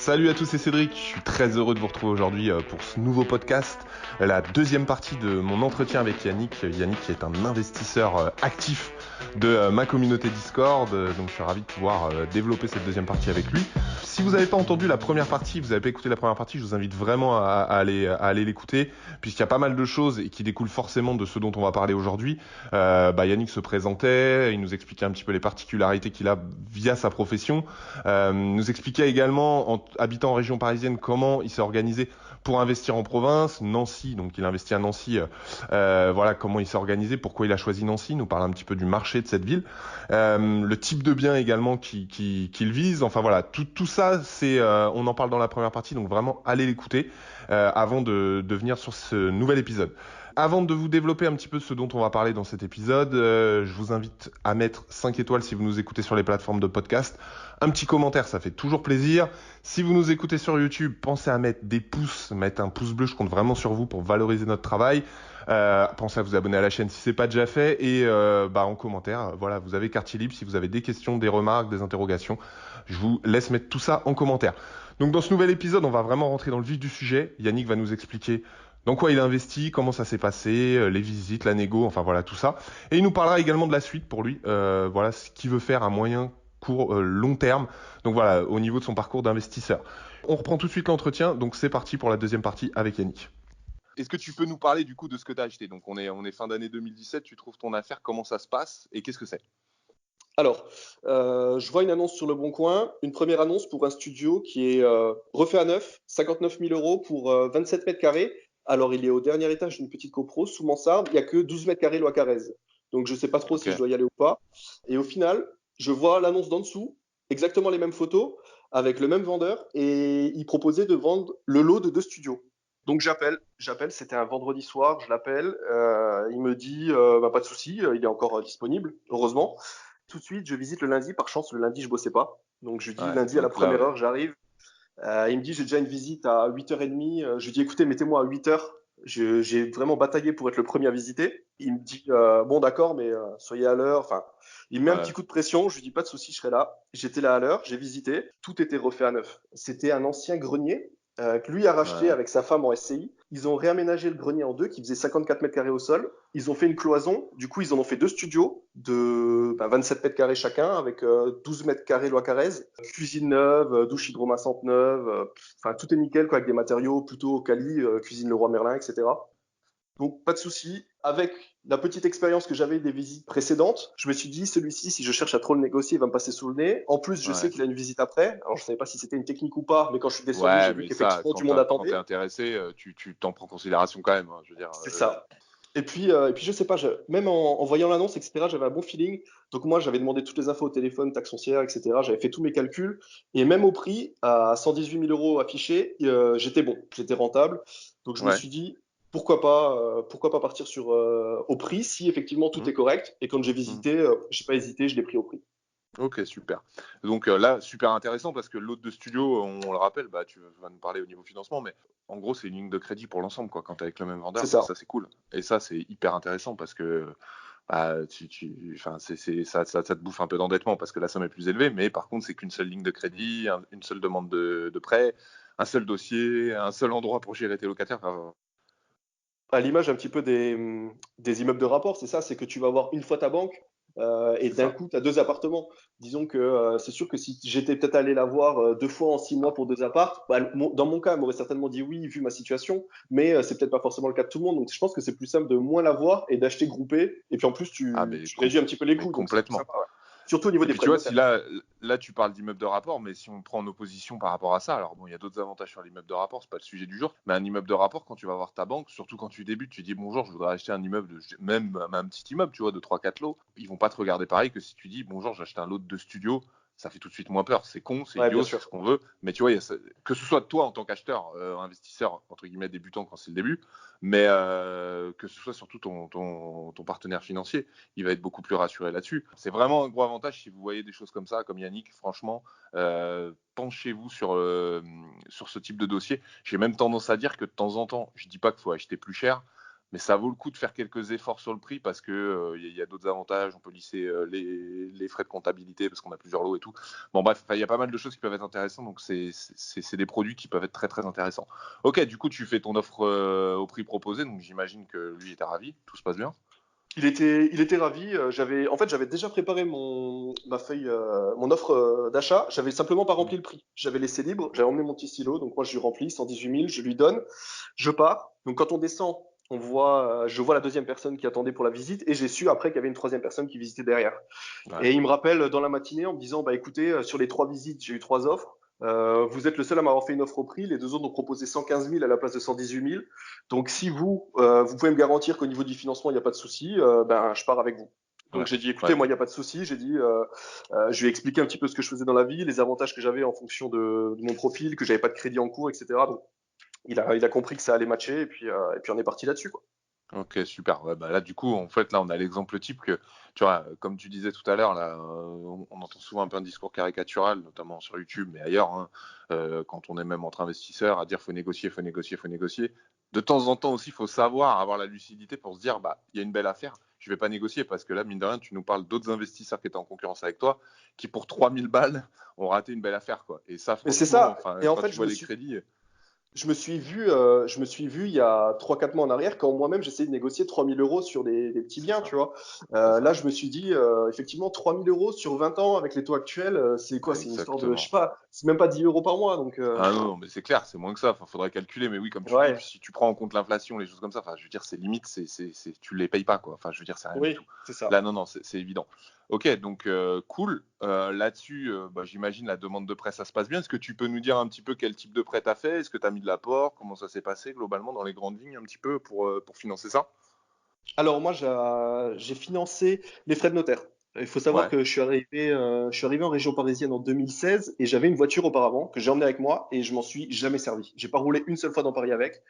Salut à tous, c'est Cédric. Je suis très heureux de vous retrouver aujourd'hui pour ce nouveau podcast, la deuxième partie de mon entretien avec Yannick. Yannick qui est un investisseur actif de ma communauté Discord, donc je suis ravi de pouvoir développer cette deuxième partie avec lui. Si vous n'avez pas entendu la première partie, vous n'avez pas écouté la première partie, je vous invite vraiment à aller l'écouter, puisqu'il y a pas mal de choses et qui découlent forcément de ce dont on va parler aujourd'hui. Yannick se présentait, il nous expliquait un petit peu les particularités qu'il a via sa profession, nous expliquait également, habitant en région parisienne, comment il s'est organisé pour investir en province. Nancy, donc il investit à Nancy, voilà comment il s'est organisé, pourquoi il a choisi Nancy, nous parle un petit peu du marché de cette ville, le type de bien également qu'il vise, enfin voilà, tout ça, on en parle dans la première partie, donc vraiment allez l'écouter avant de venir sur ce nouvel épisode. Avant de vous développer un petit peu ce dont on va parler dans cet épisode, je vous invite à mettre 5 étoiles si vous nous écoutez sur les plateformes de podcast. Un petit commentaire, ça fait toujours plaisir. Si vous nous écoutez sur YouTube, pensez à mettre des pouces, mettre un pouce bleu, je compte vraiment sur vous pour valoriser notre travail. Pensez à vous abonner à la chaîne si c'est pas déjà fait et en commentaire, voilà, vous avez quartier libre si vous avez des questions, des remarques, des interrogations. Je vous laisse mettre tout ça en commentaire. Donc dans ce nouvel épisode, on va vraiment rentrer dans le vif du sujet. Yannick va nous expliquer dans quoi il a investi, comment ça s'est passé, les visites, la négo, enfin voilà tout ça. Et il nous parlera également de la suite pour lui, voilà ce qu'il veut faire à moyen, court, long terme. Donc voilà, au niveau de son parcours d'investisseur. On reprend tout de suite l'entretien, donc c'est parti pour la deuxième partie avec Yannick. Est-ce que tu peux nous parler du coup de ce que tu as acheté? Donc on est fin d'année 2017, tu trouves ton affaire, comment ça se passe et qu'est-ce que c'est? Alors, je vois une annonce sur Le Bon Coin, une première annonce pour un studio qui est refait à neuf, 59 000 euros pour 27 mètres carrés. Alors, il est au dernier étage d'une petite copro, sous mansarde, il n'y a que 12 mètres carrés loi Carrez. Donc, je ne sais pas trop si je Ok. dois y aller ou pas. Et au final, je vois l'annonce d'en dessous, exactement les mêmes photos, avec le même vendeur, et il proposait de vendre le lot de 2 studios. Donc j'appelle, c'était un vendredi soir, je l'appelle, il me dit pas de souci, il est encore disponible, heureusement. Tout de suite, je visite le lundi. Par chance, le lundi, je bossais pas. Donc, je lui dis Ouais, lundi à la donc là, première ouais. heure, j'arrive. Il me dit, j'ai déjà une visite à 8h30. Je lui dis, écoutez, mettez-moi à 8h. J'ai vraiment bataillé pour être le premier à visiter. Il me dit, bon, d'accord, mais soyez à l'heure. Enfin, il me met un petit Ouais. coup de pression. Je lui dis, pas de souci, je serai là. J'étais là à l'heure, j'ai visité. Tout était refait à neuf. C'était un ancien grenier que lui a racheté Ouais. avec sa femme en SCI. Ils ont réaménagé le grenier en deux, qui faisait 54 mètres carrés au sol. Ils ont fait une cloison. Du coup, ils en ont fait 2 studios de 27 mètres carrés chacun, avec 12 mètres carrés loi Carrez. Cuisine neuve, douche hydromassante neuve. Enfin, tout est nickel, quoi, avec des matériaux plutôt quali, cuisine Leroy Merlin, etc. Donc, pas de souci. Avec la petite expérience que j'avais des visites précédentes, je me suis dit, celui-ci, si je cherche à trop le négocier, il va me passer sous le nez. En plus, je sais Ouais. qu'il a une visite après. Alors, je savais pas si c'était une technique ou pas, mais quand je suis descendu, j'ai Ouais, vu mais ça, qu'effectivement, tout le monde quand t'es attendait. intéressé, tu t'en prends en considération quand même, hein, je veux dire. C'est ça. Et puis je sais pas, même en voyant l'annonce, etc., j'avais un bon feeling. Donc moi, j'avais demandé toutes les infos au téléphone, taxes foncières, etc. J'avais fait tous mes calculs. Et même au prix, à 118 000 euros affichés, j'étais bon, j'étais rentable. Donc je me Ouais. suis dit, pourquoi pas partir au prix si effectivement tout Mhm. est correct. Et quand j'ai Mhm. visité, j'ai pas hésité, je l'ai pris au prix. Ok, super. Donc là, super intéressant parce que l'hôte de studio, on le rappelle, bah, tu vas nous parler au niveau financement, mais en gros, c'est une ligne de crédit pour l'ensemble, quoi, quand tu es avec le même C'est vendeur. ça. Ça, c'est cool. Et ça, c'est hyper intéressant parce que bah, enfin, ça te bouffe un peu d'endettement parce que la somme est plus élevée, mais par contre, c'est qu'une seule ligne de crédit, une seule demande de prêt, un seul dossier, un seul endroit pour gérer tes locataires. Enfin, À l'image un petit peu des immeubles de rapport, c'est ça, c'est que tu vas avoir une fois ta banque et c'est d'un ça. coup, tu as 2 appartements. Disons que c'est sûr que si j'étais peut-être allé la voir 2 fois en 6 mois pour 2 apparts, bah, dans mon cas, elle m'aurait certainement dit oui, vu ma situation, mais c'est peut-être pas forcément le cas de tout le monde. Donc je pense que c'est plus simple de moins la voir et d'acheter groupé. Et puis en plus, Ah, tu réduis un petit peu les mais coûts, donc c'est plus complètement. sympa. Ouais. Surtout au niveau Et des puis frais tu de vois, si notaire. là tu parles d'immeuble de rapport, mais si on prend en opposition par rapport à ça, alors bon, il y a d'autres avantages sur l'immeuble de rapport, c'est pas le sujet du jour, mais un immeuble de rapport, quand tu vas voir ta banque, surtout quand tu débutes, tu dis bonjour, je voudrais acheter un immeuble, même un petit immeuble, tu vois, de 3-4 lots, ils vont pas te regarder pareil que si tu dis bonjour, j'achète un lot de 2 studios, ça fait tout de suite moins peur, c'est con, c'est Ouais, bien idiot, c'est ce sûr. qu'on veut, mais tu vois, que ce soit toi en tant qu'acheteur, investisseur, entre guillemets, débutant quand c'est le début, mais que ce soit surtout ton partenaire financier, il va être beaucoup plus rassuré là-dessus. C'est vraiment un gros avantage si vous voyez des choses comme ça, comme Yannick, franchement, penchez-vous sur ce type de dossier. J'ai même tendance à dire que de temps en temps, je dis pas qu'il faut acheter plus cher, mais ça vaut le coup de faire quelques efforts sur le prix parce que y a d'autres avantages. On peut lisser les frais de comptabilité parce qu'on a plusieurs lots et tout. Bon, bref, il y a pas mal de choses qui peuvent être intéressantes. Donc, c'est des produits qui peuvent être très, très intéressants. Ok, du coup, tu fais ton offre au prix proposé. Donc, j'imagine que lui était ravi. Tout se passe bien. Il était ravi. J'avais déjà préparé ma feuille, mon offre d'achat. J'avais simplement pas rempli le prix. J'avais laissé libre. J'avais emmené mon petit stylo. Donc moi, je lui remplis 118 000. Je lui donne. Je pars. Donc quand on descend, je vois la deuxième personne qui attendait pour la visite et j'ai su après qu'il y avait une troisième personne qui visitait derrière. Ouais. Et il me rappelle dans la matinée en me disant, bah écoutez, sur les 3 visites, j'ai eu 3 offres. Vous êtes le seul à m'avoir fait une offre au prix. Les deux autres ont proposé 115 000 à la place de 118 000. Donc si vous pouvez me garantir qu'au niveau du financement, il n'y a pas de souci, ben je pars avec vous. Ouais. Donc j'ai dit, écoutez, Ouais. moi, il n'y a pas de souci. J'ai dit, je lui ai expliqué un petit peu ce que je faisais dans la vie, les avantages que j'avais en fonction de mon profil, que j'avais pas de crédit en cours, etc. Donc il a compris que ça allait matcher et puis on est parti là-dessus, quoi. Ok, super. Ouais, bah là, du coup, en fait, là, on a l'exemple type que, tu vois, comme tu disais tout à l'heure, là, on entend souvent un peu un discours caricatural, notamment sur YouTube, mais ailleurs, hein, quand on est même entre investisseurs, à dire faut négocier, faut négocier, faut négocier. De temps en temps aussi, il faut savoir avoir la lucidité pour se dire, bah, il y a une belle affaire, je vais pas négocier parce que là, mine de rien, tu nous parles d'autres investisseurs qui étaient en concurrence avec toi, qui pour 3000 balles ont raté une belle affaire, quoi. Et ça, Mais c'est franchement, ça. enfin, Et en quand fait, tu vois les crédits, je me suis vu il y a 3 4 mois en arrière quand moi-même j'essayais de négocier 3 000 € sur des petits c'est biens, ça, tu vois. c'est Là, ça. je me suis dit, effectivement, 3 000 € sur 20 ans avec les taux actuels, c'est quoi? C'est une histoire de, je sais Exactement. pas, c'est même pas 10 € par mois. Donc, Ah non, non, mais c'est clair, c'est moins que ça. Enfin, faudrait calculer, mais oui, comme tu le dis, ouais, puis si tu prends en compte l'inflation, les choses comme ça, enfin, je veux dire, c'est limite, tu les payes pas, quoi. Enfin, je veux dire, c'est rien du oui, tout. c'est ça. Là, non, non, c'est évident. Ok, donc cool. Là-dessus, bah, j'imagine la demande de prêt, ça se passe bien. Est-ce que tu peux nous dire un petit peu quel type de prêt tu as fait? Est-ce que tu as mis de l'apport? Comment ça s'est passé globalement dans les grandes lignes un petit peu pour financer ça? Alors moi, j'ai financé les frais de notaire. Il faut savoir Ouais. que je suis arrivé en région parisienne en 2016 et j'avais une voiture auparavant que j'ai emmenée avec moi et je m'en suis jamais servi. J'ai pas roulé une seule fois dans Paris avec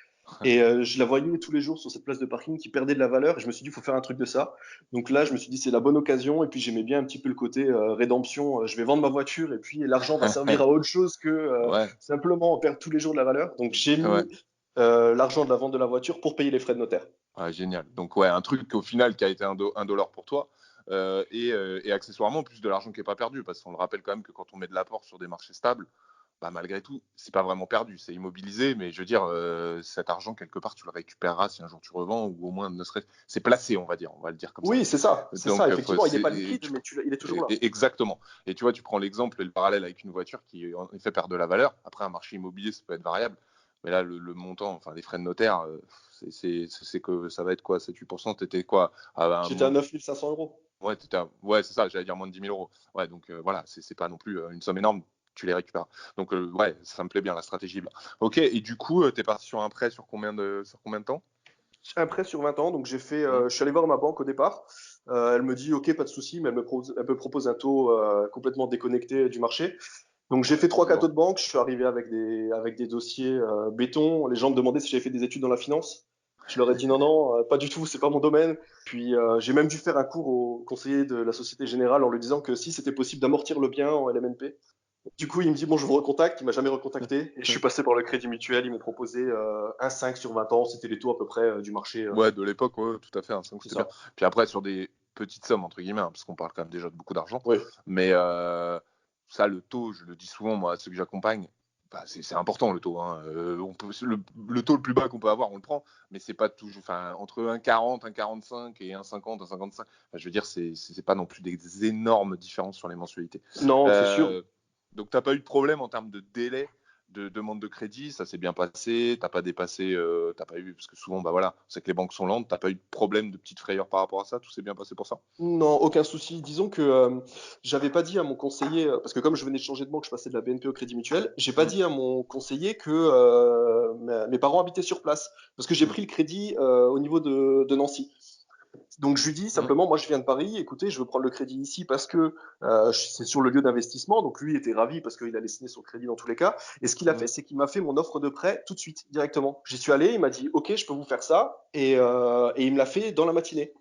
et je la voyais tous les jours sur cette place de parking qui perdait de la valeur et je me suis dit, il faut faire un truc de ça. Donc là, je me suis dit, c'est la bonne occasion et puis j'aimais bien un petit peu le côté rédemption. Je vais vendre ma voiture et puis l'argent va servir à autre chose que Ouais, simplement perdre tous les jours de la valeur. Donc j'ai ouais. mis l'argent de la vente de la voiture pour payer les frais de notaire. Ouais, génial. Donc, ouais, un truc au final qui a été un dollar pour toi. Et accessoirement, plus de l'argent qui n'est pas perdu. Parce qu'on le rappelle quand même que quand on met de l'apport sur des marchés stables, bah, malgré tout, c'est pas vraiment perdu. C'est immobilisé, mais je veux dire, cet argent, quelque part, tu le récupéreras si un jour tu revends, ou au moins, ne serait c'est placé, on va dire. On va le dire comme ça. Oui, c'est ça, c'est ça. Donc, Effectivement, il n'est pas liquide, mais il est toujours là. exactement. Et tu vois, tu prends l'exemple et le parallèle avec une voiture qui, en effet, perd de la valeur. Après, un marché immobilier, ça peut être variable. Mais là, le montant, enfin, les frais de notaire, c'est que ça va être quoi? 7-8%? T'étais quoi? À un J'étais à montant. 9 500 €. Ouais, ouais, c'est ça, j'allais dire moins de 10 000 euros. Ouais, donc voilà, c'est pas non plus une somme énorme, tu les récupères. Donc ouais, ça me plaît bien, la stratégie est bien. Ok, et du coup, t'es parti sur un prêt sur combien de temps? Un prêt sur 20 ans, donc Hmm. je suis allé voir ma banque au départ. Elle me dit, OK, pas de souci, mais elle me propose un taux complètement déconnecté du marché. Donc j'ai Ouais, fait trois quatre toujours. autres banques, je suis arrivé avec des dossiers béton. Les gens me demandaient si j'avais fait des études dans la finance. Je leur ai dit non, non, pas du tout, c'est pas mon domaine. Puis j'ai même dû faire un cours au conseiller de la Société Générale en lui disant que si c'était possible d'amortir le bien en LMNP. Du coup, il me dit, bon, je vous recontacte. Il m'a jamais recontacté. Et je suis passé par le Crédit Mutuel. Ils m'ont proposé 1,5 sur 20 ans. C'était les taux à peu près du marché. Ouais, de l'époque, ouais, tout à fait, un 5, C'est c'était bien. ça. Puis après, sur des petites sommes, entre guillemets, hein, parce qu'on parle quand même déjà de beaucoup d'argent. Oui. Mais ça, le taux, je le dis souvent, moi, à ceux que j'accompagne, bah, c'est important le taux, hein. Le taux le plus bas qu'on peut avoir, on le prend, mais c'est pas toujours. Enfin, entre 1,40, 1,45 et 1,50, 1,55, enfin, je veux dire, c'est pas non plus des énormes différences sur les mensualités. Non, c'est sûr. Euh, donc, t'as pas eu de problème en termes de délai de demande de crédit, ça s'est bien passé, t'as pas dépassé, t'as pas eu, parce que souvent, bah voilà, c'est que les banques sont lentes, t'as pas eu de problème, de petites frayeurs par rapport à ça, tout s'est bien passé pour ça? Non, aucun souci. Disons que j'avais pas dit à mon conseiller, parce que comme je venais de changer de banque, je passais de la BNP au Crédit Mutuel, j'ai pas Mm, dit à mon conseiller que mes parents habitaient sur place, parce que j'ai mm, pris le crédit au niveau de Nancy. Donc je lui dis mm, simplement, moi je viens de Paris, écoutez, je veux prendre le crédit ici parce que c'est sur le lieu d'investissement. Donc lui était ravi parce qu'il allait signer son crédit dans tous les cas. Et ce qu'il a fait, mm. c'est qu'il m'a fait mon offre de prêt tout de suite, directement. J'y suis allé, il m'a dit, ok, je peux vous faire ça, et il me l'a fait dans la matinée.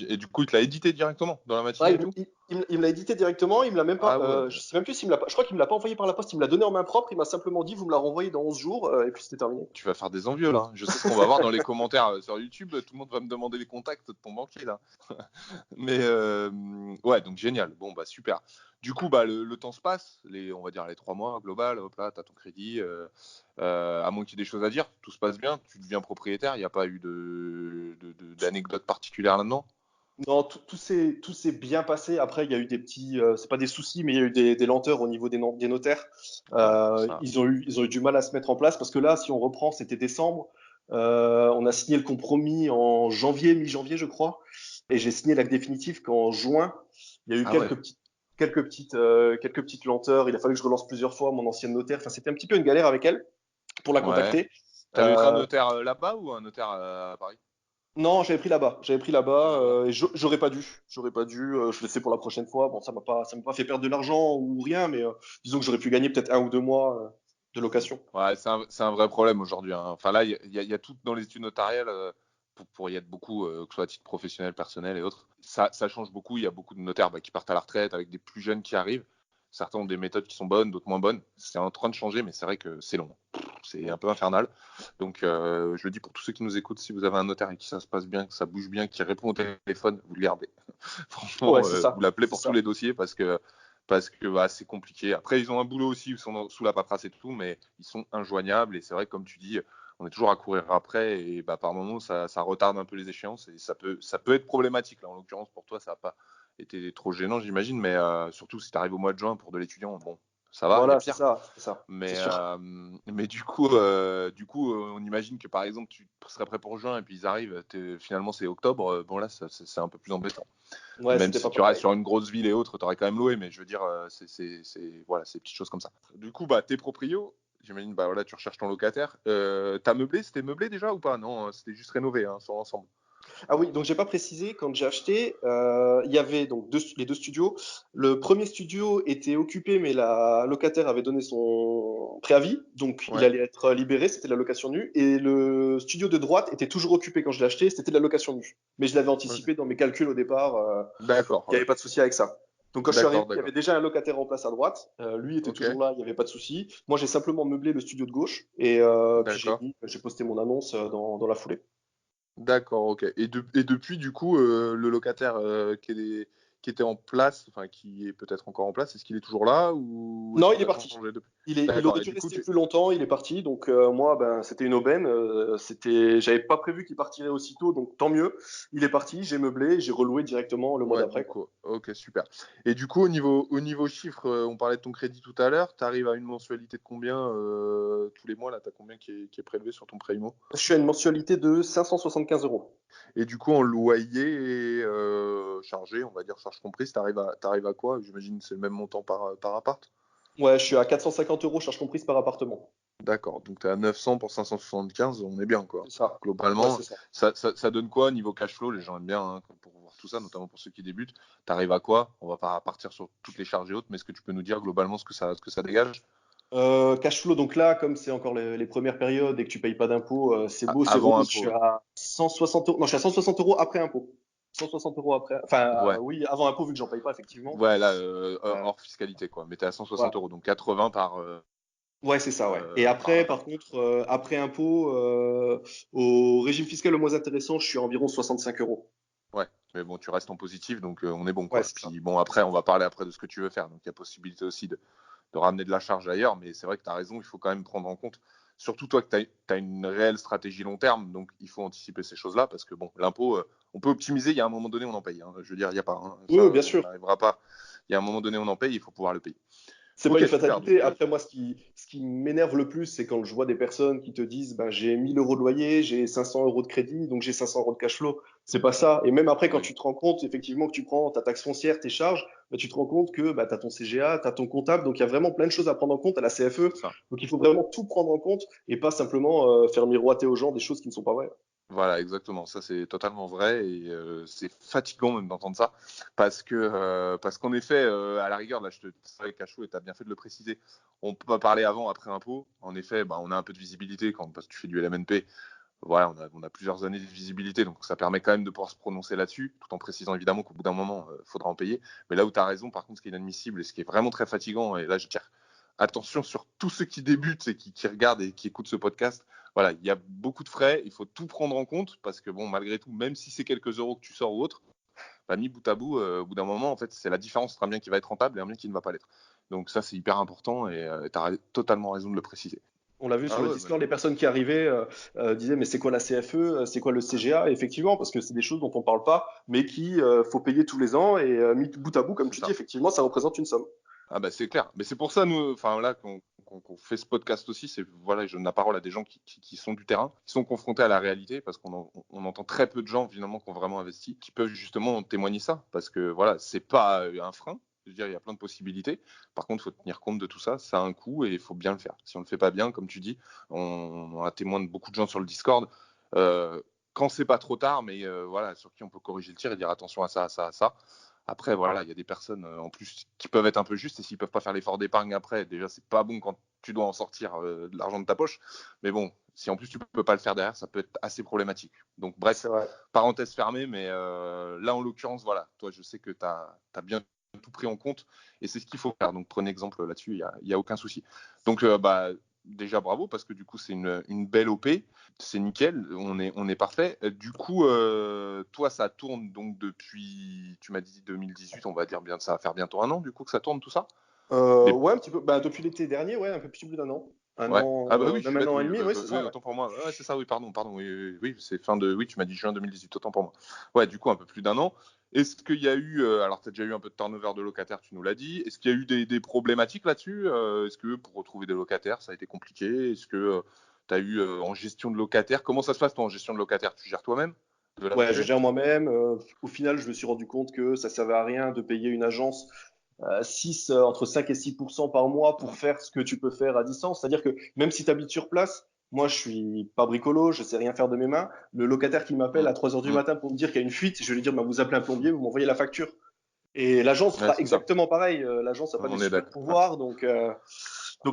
Et du coup, il te l'a édité directement dans la Ah, matinée et tout? Il me l'a édité directement, il me l'a même pas. Ah ouais. Je sais même plus s'il me l'a pas. Je crois qu'il me l'a pas envoyé par la poste. Il me l'a donné en main propre. Il m'a simplement dit, vous me la renvoyez dans 11 jours, et puis c'était terminé. Tu vas faire des envieux là. Je sais ce qu'on va voir dans les commentaires sur YouTube. Tout le monde va me demander les contacts de ton banquier là. Mais ouais, donc génial. Bon bah super. Du coup bah le temps se passe, on va dire les 3 mois global. Hop là, t'as ton crédit. À moins qu'il y ait des choses à dire, tout se passe bien. Tu deviens propriétaire. Il n'y a pas eu d'anecdotes particulières là-dedans. Non, tout s'est bien passé. Après, il y a eu des petits, c'est pas des soucis, mais il y a eu des lenteurs au niveau des notaires. Ouais, ça. Ils ont eu du mal à se mettre en place parce que là, si on reprend, c'était décembre. On a signé le compromis en janvier, mi-janvier, je crois, et j'ai signé l'acte définitif qu'en juin. Il y a eu Ah ouais. quelques petites lenteurs. Il a fallu que je relance plusieurs fois mon ancienne notaire. Enfin, c'était un petit peu une galère avec elle pour la Ouais. contacter. T'avais pris un Euh, notaire là-bas ou un notaire à Paris? Non, j'avais pris là-bas. J'avais pris là-bas. Là-bas. Et j'aurais pas dû. J'aurais pas dû. Je le sais pour la prochaine fois. Bon, ça m'a pas fait perdre de l'argent ou rien, mais disons que j'aurais pu gagner peut-être 1 ou 2 mois de location. Ouais, c'est un vrai problème aujourd'hui, hein. Enfin là, il y a tout dans les études notariales pour y être beaucoup, que ce soit à titre professionnel, personnel et autres. Ça change beaucoup. Il y a beaucoup de notaires qui partent à la retraite avec des plus jeunes qui arrivent. Certains ont des méthodes qui sont bonnes, d'autres moins bonnes. C'est en train de changer, mais c'est vrai que c'est long. C'est un peu infernal. Donc, je le dis pour tous ceux qui nous écoutent, si vous avez un notaire et qui ça se passe bien, que ça bouge bien, qui répond au téléphone, vous le gardez. Ouais, Franchement, c'est vous ça. l'appelez C'est pour tous ça. les dossiers parce que bah, c'est compliqué. Après, ils ont un boulot aussi, ils sont sous la paperasse et tout, mais ils sont injoignables. Et c'est vrai que, comme tu dis, on est toujours à courir après. Et bah, par moments, ça retarde un peu les échéances. Et ça peut être problématique. Là, en l'occurrence, pour toi, ça n'a pas été trop gênant, j'imagine. Mais surtout, si tu arrives au mois de juin pour de l'étudiant, bon, ça va, il y a Voilà, c'est pire. ça. C'est ça. C'est Mais, sûr. du coup, on imagine que par exemple, tu serais prêt pour juin et puis ils arrivent, finalement c'est octobre. Bon, là, c'est un peu plus embêtant. Ouais, Même c'était si pas tu restes pareil. sur une grosse ville et autres, tu aurais quand même loué. Mais je veux dire, voilà, c'est des petites choses comme ça. Du coup, bah, t'es proprio. J'imagine, bah voilà, tu recherches ton locataire. T'as meublé, c'était meublé déjà ou pas? Non, c'était juste rénové hein, sur l'ensemble. Ah oui, donc j'ai pas précisé, quand j'ai acheté, il y avait donc les deux studios. Le premier studio était occupé, mais la locataire avait donné son préavis, donc il Ouais. allait être libéré, c'était de la location nue. Et le studio de droite était toujours occupé quand je l'ai acheté, c'était de la location nue. Mais je l'avais Ok. anticipé dans mes calculs au départ, D'accord, il n'y ouais. avait pas de souci avec ça. Donc quand je suis arrivé, D'accord, il y avait d'accord. déjà un locataire en place à droite. Lui était Ok, toujours là, il n'y avait pas de souci. Moi, j'ai simplement meublé le studio de gauche et puis d'accord. j'ai posté mon annonce dans la foulée. D'accord, ok. Et depuis, du coup, le locataire qui était en place, enfin qui est peut-être encore en place, est-ce qu'il est toujours là ou est-ce Non, que il est ça a parti. changé depuis? Il D'accord. aurait Et dû du coup, rester plus longtemps, il est parti. Donc moi, ben, c'était une aubaine. J'avais pas prévu qu'il partirait aussitôt, donc tant mieux. Il est parti, j'ai meublé, j'ai reloué directement le mois ouais, d'après, donc quoi. ok, super. Et du coup, au niveau chiffre, on parlait de ton crédit tout à l'heure. Tu arrives à une mensualité de combien tous les mois là? T'as combien qui est prélevé sur ton prêt immo? Je suis à une mensualité de 575 euros. Et du coup, en loyer et chargé, on va dire charge comprise, t'arrives à quoi? J'imagine que c'est le même montant par appart. Ouais, je suis à 450 euros, charge comprise par appartement. D'accord, donc tu es à 900 pour 575, on est bien quoi. C'est ça. Ouais, Globalement, c'est ça. ça donne quoi niveau cash flow? Les gens aiment bien hein, pour voir tout ça, notamment pour ceux qui débutent. Tu arrives à quoi? On va pas partir sur toutes les charges et autres, mais est-ce que tu peux nous dire globalement ce que ça dégage? Cash flow, donc là, comme c'est encore les premières périodes et que tu payes pas d'impôts, c'est beau, c'est Avant rose. Je impôt, suis ouais. à 160 euros. Non, je suis à 160 euros après impôt. 160 euros après. Enfin, Ouais, oui, avant impôt, vu que j'en paye pas, effectivement. ouais, là, Euh, hors fiscalité quoi. Mais tu es à 160 voilà. euros, donc 80 par, Ouais, c'est ça, ouais. Et après, par appart. contre, après impôt, au régime fiscal le moins intéressant, je suis à environ 65 euros. Ouais, mais bon, tu restes en positif, donc on est bon Ouais, quoi. c'est ça. Puis bon, après, on va parler après de ce que tu veux faire. Donc il y a possibilité aussi de ramener de la charge ailleurs, mais c'est vrai que tu as raison, il faut quand même prendre en compte, surtout toi que tu as une réelle stratégie long terme, donc il faut anticiper ces choses-là, parce que bon, l'impôt, on peut optimiser, il y a un moment donné, on en paye, hein. Je veux dire, il n'y a pas, hein, Oui, ça, oui, bien on sûr. n'arrivera pas, il y a un moment donné, on en paye, il faut pouvoir le payer. C'est pas Ok, une super, fatalité. donc Après, moi, ce qui m'énerve le plus, c'est quand je vois des personnes qui te disent, ben, j'ai 1000 euros de loyer, j'ai 500 euros de crédit, donc j'ai 500 euros de cash flow. C'est pas ça. Et même après, quand oui, tu te rends compte, effectivement, que tu prends ta taxe foncière, tes charges, ben, tu te rends compte que bah, tu as ton CGA, tu as ton comptable, donc il y a vraiment plein de choses à prendre en compte à la CFE. c'est ça. Donc il faut vraiment tout prendre en compte et pas simplement faire miroiter aux gens des choses qui ne sont pas vraies. Voilà, exactement. Ça, c'est totalement vrai et c'est fatigant même d'entendre ça parce qu'en effet, à la rigueur, là, je te serais cachot et tu as bien fait de le préciser. On peut pas parler avant, après impôt. En effet, bah, on a un peu de visibilité parce que tu fais du LMNP. voilà, on a plusieurs années de visibilité, donc ça permet quand même de pouvoir se prononcer là-dessus, tout en précisant évidemment qu'au bout d'un moment, il faudra en payer. Mais là où tu as raison, par contre, ce qui est inadmissible et ce qui est vraiment très fatigant, et là je tire attention sur tous ceux qui débutent et qui regardent et qui écoutent ce podcast, voilà, il y a beaucoup de frais, il faut tout prendre en compte, parce que bon, malgré tout, même si c'est quelques euros que tu sors ou autre, bah, mis bout à bout, au bout d'un moment, en fait, c'est la différence entre un bien qui va être rentable et un bien qui ne va pas l'être. Donc ça, c'est hyper important et tu as totalement raison de le préciser. On l'a vu sur Ah le ouais, Discord, les personnes qui arrivaient disaient mais c'est quoi la CFE, c'est quoi le CGA? Et effectivement, parce que c'est des choses dont on parle pas, mais qui faut payer tous les ans et mis bout à bout, comme c'est tu dis, ça. effectivement, ça représente une somme. Ah bah c'est clair. Mais c'est pour ça, nous, enfin là, qu'on fait ce podcast aussi, c'est voilà, je donne la parole à des gens qui sont du terrain, qui sont confrontés à la réalité, parce on entend très peu de gens finalement qui ont vraiment investi, qui peuvent justement témoigner ça, parce que voilà, c'est pas un frein. Je veux dire, il y a plein de possibilités. Par contre, il faut tenir compte de tout ça. Ça a un coût et il faut bien le faire. Si on le fait pas bien, comme tu dis, on a témoin de beaucoup de gens sur le Discord. Euh, quand c'est pas trop tard, mais voilà, sur qui on peut corriger le tir et dire attention à ça, à ça, à ça. Après, voilà, il y a des personnes en plus qui peuvent être un peu justes et s'ils peuvent pas faire l'effort d'épargne après, déjà, c'est pas bon quand tu dois en sortir de l'argent de ta poche. Mais bon, si en plus tu peux pas le faire derrière, ça peut être assez problématique. Donc, C'est bref, vrai. parenthèse fermée, mais là, en l'occurrence, voilà, toi, je sais que tu as bien tout pris en compte et c'est ce qu'il faut faire. Donc, prenez exemple là-dessus, il y a aucun souci. Donc, bah, déjà bravo parce que du coup, c'est une belle OP. C'est nickel, on est parfait. Du coup, toi, ça tourne donc depuis, tu m'as dit 2018, on va dire bien, ça va faire bientôt un an, du coup, que ça tourne tout ça? Les... Ouais, un petit peu. Bah, depuis l'été dernier, ouais, un peu plus d'un an. Un Ouais. an, Ah bah oui, je même suis un bête, an et oui, demi, ouais, c'est oui, ça, ouais. autant pour moi. Ouais, c'est ça, oui, pardon, oui, oui, c'est fin de, oui, tu m'as dit juin 2018, autant pour moi. Ouais, du coup, un peu plus d'un an. Est-ce qu'il y a eu, alors tu as déjà eu un peu de turnover de locataires, tu nous l'as dit. Est-ce qu'il y a eu des problématiques là-dessus? Est-ce que pour retrouver des locataires, ça a été compliqué? Est-ce que tu as eu en gestion de locataires, comment ça se passe toi en gestion de locataires? Tu gères toi-même de là où Ouais, tu je es? gère moi-même. Au final, je me suis rendu compte que ça servait à rien de payer une agence entre 5 et 6% par mois pour faire ce que tu peux faire à distance. C'est-à-dire que même si tu habites sur place, moi, je suis pas bricolo, je sais rien faire de mes mains. Le locataire qui m'appelle Mm, à 3 heures du mm. matin pour me dire qu'il y a une fuite, je vais lui dire, bah, vous appelez un plombier, vous m'envoyez la facture. Et l'agence Ouais, fera c'est ça. exactement pareil. L'agence n'a pas des On est super d'accord. Ouais. pouvoirs, donc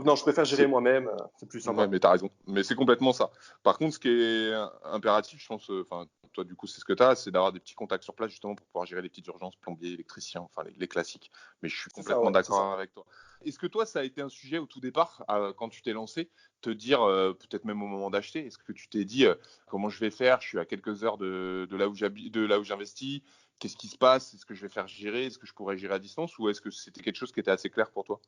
non, je préfère gérer C'est moi-même. C'est plus Ouais, sympa. mais t'as raison. Mais c'est complètement ça. Par contre, ce qui est impératif, je pense, enfin, toi, du coup, c'est ce que t'as, c'est d'avoir des petits contacts sur place, justement, pour pouvoir gérer les petites urgences, plombiers, électriciens, enfin, les classiques. Mais je suis C'est ça, complètement ouais, c'est ça. d'accord avec toi. Est-ce que toi, ça a été un sujet au tout départ, quand tu t'es lancé, te dire, peut-être même au moment d'acheter, est-ce que tu t'es dit, comment je vais faire? Je suis à quelques heures de là où j'habite, de là où j'investis. Qu'est-ce qui se passe? Est-ce que je vais faire gérer? Est-ce que je pourrais gérer à distance? Ou est-ce que c'était quelque chose qui était assez clair pour toi?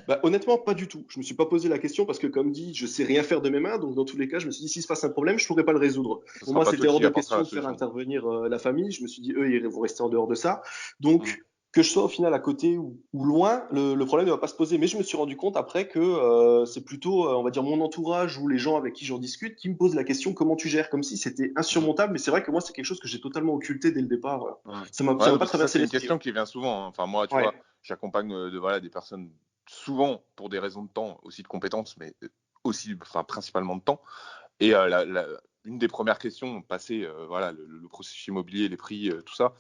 Bah, honnêtement, pas du tout. Je me suis pas posé la question parce que, comme dit, je sais rien faire de mes mains. Donc, dans tous les cas, je me suis dit, s'il se passe un problème, je pourrais pas le résoudre. Ce Pour sera moi, pas toi c'était hors qui de apportera question la de faire solution. intervenir la famille. Je me suis dit, eux, ils vont rester en dehors de ça. Mm. Donc, que je sois au final à côté ou loin, le problème ne va pas se poser. Mais je me suis rendu compte après que c'est plutôt, on va dire, mon entourage ou les gens avec qui j'en discute qui me posent la question comment tu gères, comme si c'était Mm. insurmontable. Mais c'est vrai que moi, c'est quelque chose que j'ai totalement occulté dès le départ. Ouais. Ça Ouais, m'a non, pas parce que ça, traversé c'est une l'esprit. Ouais. question qui vient souvent, hein. Enfin, moi, tu Ouais. vois, j'accompagne voilà, des personnes souvent pour des raisons de temps, aussi de compétences, mais aussi, enfin, principalement de temps. Et une des premières questions, passer voilà, le processus immobilier, les prix, tout ça,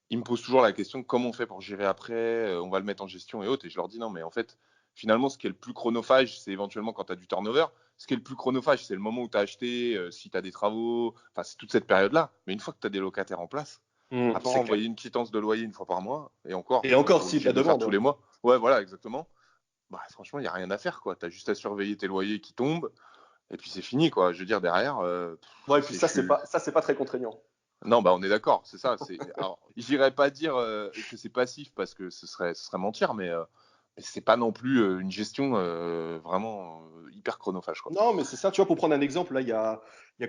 ils me posent toujours la question comment on fait pour gérer après, on va le mettre en gestion et autres. Et je leur dis non, mais en fait, finalement, ce qui est le plus chronophage, c'est éventuellement quand tu as du turnover. Ce qui est le plus chronophage, c'est le moment où tu as acheté, si tu as des travaux, enfin, c'est toute cette période-là. Mais une fois que tu as des locataires en place, à part C'est clair. envoyer une quittance de loyer une fois par mois, et encore, Et on n'est encore, pas si de obligé la de le faire demande. tous Ouais. les mois. Ouais, voilà, exactement. Bah, franchement, il n'y a rien à faire, quoi. Tu as juste à surveiller tes loyers qui tombent, et puis c'est fini, quoi. Je veux dire, derrière, Ouais, et puis c'est, je suis, ça, c'est pas très contraignant. non, bah on est d'accord, c'est ça. Alors, j'irais pas dire que c'est passif parce que ce serait mentir, mais c'est pas non plus une gestion vraiment hyper chronophage, quoi. Non, mais c'est ça, tu vois, pour prendre un exemple, là, il y a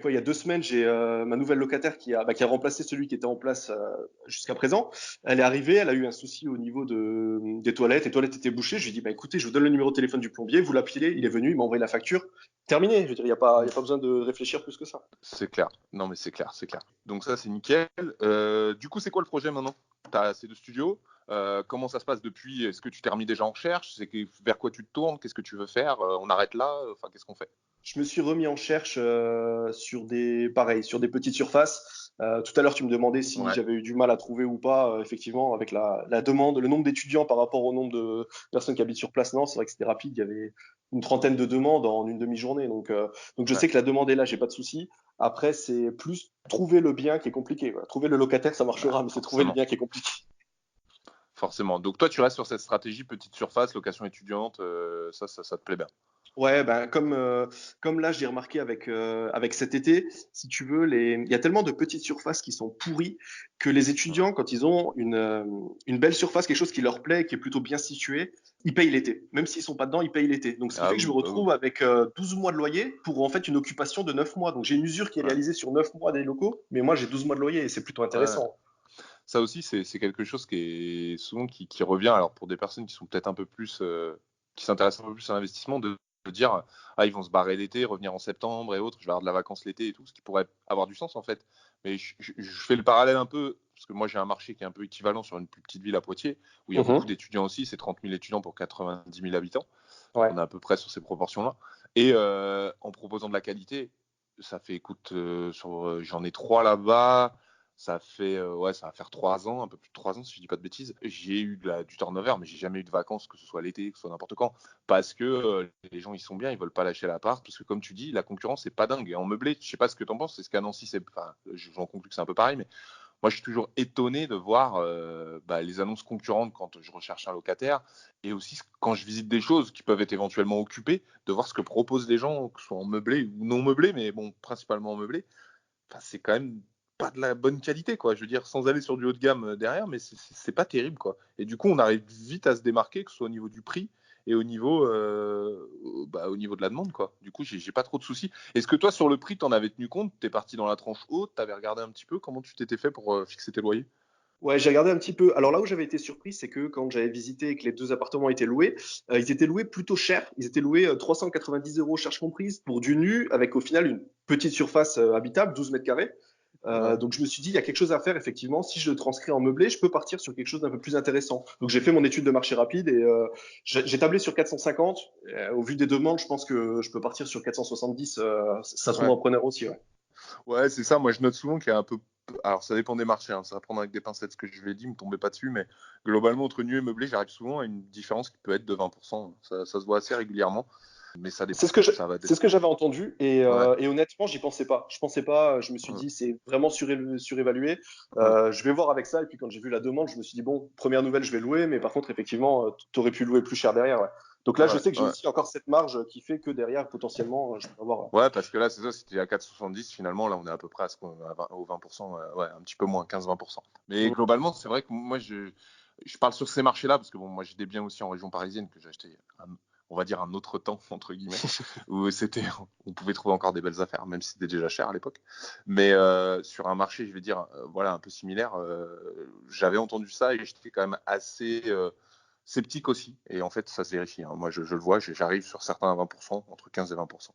quoi, il y a 2 semaines, j'ai ma nouvelle locataire qui a remplacé celui qui était en place jusqu'à présent. Elle est arrivée, elle a eu un souci au niveau des toilettes, les toilettes étaient bouchées. Je lui ai dit, bah écoutez, je vous donne le numéro de téléphone du plombier, vous l'appelez, il est venu, il m'a envoyé la facture. Terminé, je veux dire, il y Mm. a pas besoin de réfléchir plus que ça. C'est clair. Non, mais c'est clair, c'est clair. Donc ça, c'est nickel. Du coup, c'est quoi le projet maintenant? T'as ces deux studios. Comment ça se passe depuis? Est-ce que tu t'es remis déjà en recherche? Vers quoi tu te tournes? Qu'est-ce que tu veux faire? On arrête là? Enfin, qu'est-ce qu'on fait? Je me suis remis en cherche sur sur des petites surfaces. Tout à l'heure, tu me demandais si Ouais. j'avais eu du mal à trouver ou pas. Effectivement, avec la demande, le nombre d'étudiants par rapport au nombre de personnes qui habitent sur place, non, c'est vrai que c'était rapide. Il y avait une trentaine de demandes en une demi-journée. Donc je Ouais. sais que la demande est là, j'ai pas de souci. Après, c'est plus trouver le bien qui est compliqué. Voilà. Trouver le locataire, ça Ouais, marchera, mais c'est trouver le forcément. bien qui est compliqué. Forcément. Donc toi, tu restes sur cette stratégie petite surface, location étudiante, ça te plaît bien. Ouais, ben comme là j'ai remarqué avec cet été, si tu veux, il y a tellement de petites surfaces qui sont pourries que les Ouais. étudiants, quand ils ont une belle surface, quelque chose qui leur plaît, qui est plutôt bien situé, ils payent l'été. Même s'ils sont pas dedans, ils payent l'été. Donc ce qui Ah fait que je me oui, bah oui. retrouve avec 12 mois de loyer pour en fait une occupation de 9 mois. Donc j'ai une usure qui est Ouais. réalisée sur 9 mois des locaux, mais moi j'ai 12 mois de loyer et c'est plutôt Ouais. intéressant. Ça aussi, c'est quelque chose qui est souvent qui revient. Alors pour des personnes qui sont peut-être un peu plus, qui s'intéressent un peu plus à l'investissement, de dire ah ils vont se barrer l'été, revenir en septembre et autres, je vais avoir de la vacance l'été et tout, ce qui pourrait avoir du sens en fait. Mais je fais le parallèle un peu parce que moi j'ai un marché qui est un peu équivalent sur une plus petite ville à Poitiers où il y a beaucoup Mhm. d'étudiants aussi, c'est 30 000 étudiants pour 90 000 habitants. Donc Ouais. on est à peu près sur ces proportions-là. Et en proposant de la qualité, ça fait écoute, j'en ai 3 là-bas. Ça va faire 3 ans, un peu plus de 3 ans si je dis pas de bêtises. J'ai eu du turnover, mais j'ai jamais eu de vacances, que ce soit l'été, que ce soit n'importe quand, parce que les gens ils sont bien, ils veulent pas lâcher l'appart, parce que comme tu dis, la concurrence c'est pas dingue. Et en meublé, je sais pas ce que t'en penses, c'est ce qu'à Nancy, enfin, j'en conclus que c'est un peu pareil, mais moi, je suis toujours étonné de voir les annonces concurrentes quand je recherche un locataire et aussi quand je visite des choses qui peuvent être éventuellement occupées, de voir ce que proposent les gens, que ce soit en meublé ou non meublé, mais bon, principalement en meublé. Enfin, c'est quand même pas de la bonne qualité, quoi. Je veux dire, sans aller sur du haut de gamme derrière, mais c'est pas terrible, quoi. Et du coup, on arrive vite à se démarquer, que ce soit au niveau du prix et au niveau de la demande, quoi. Du coup, j'ai pas trop de soucis. Est-ce que toi, sur le prix, t'en avais tenu compte? T'es parti dans la tranche haute, t'avais regardé un petit peu comment tu t'étais fait pour fixer tes loyers? Ouais, j'ai regardé un petit peu. Alors là où j'avais été surpris, c'est que quand j'avais visité et que les deux appartements étaient loués, ils étaient loués plutôt cher. Ils étaient loués 390 euros charges comprises pour du nu, avec au final une petite surface habitable, 12 mètres carrés. Ouais. Donc je me suis dit, il y a quelque chose à faire, effectivement. Si je le transcris en meublé, je peux partir sur quelque chose d'un peu plus intéressant. Donc j'ai fait mon étude de marché rapide et j'ai tablé sur 450. Au vu des demandes, je pense que je peux partir sur 470. Ça se trouve Ouais. en preneur aussi, ouais. Ouais, c'est ça. Moi, je note souvent qu'il y a un peu. Alors, ça dépend des marchés, hein. Ça va prendre avec des pincettes ce que je vais dire, me tombez pas dessus. Mais globalement, entre nu et meublé, j'arrive souvent à une différence qui peut être de 20%. Ça se voit assez régulièrement. Mais ça C'est dépend. ce que je- Ça va c'est ce que j'avais entendu Ouais. et honnêtement, j'y pensais pas. Je pensais pas. Je me suis Ouais. dit, c'est vraiment surévalué. Ouais. Je vais voir avec ça. Et puis quand j'ai vu la demande, je me suis dit, bon, première nouvelle, je vais louer. Mais par contre, effectivement, tu aurais pu louer plus cher derrière. Ouais. Donc là, je Ouais. sais que j'ai Ouais. aussi encore cette marge qui fait que derrière, potentiellement, je peux avoir. Ouais, parce que là, c'est ça, c'était à 4,70. Finalement, là, on est à peu près au 20%. Ouais, un petit peu moins, 15-20%. Mais globalement, c'est vrai que moi, je parle sur ces marchés-là, parce que bon, moi, j'ai des biens aussi en région parisienne que j'ai acheté, on va dire, un autre temps, entre guillemets, où on pouvait trouver encore des belles affaires, même si c'était déjà cher à l'époque. Mais sur un marché, je vais dire, voilà, un peu similaire, j'avais entendu ça et j'étais quand même assez sceptique aussi. Et en fait, ça se vérifie, hein. Moi, je le vois, j'arrive sur certains à 20%, entre 15 et 20%.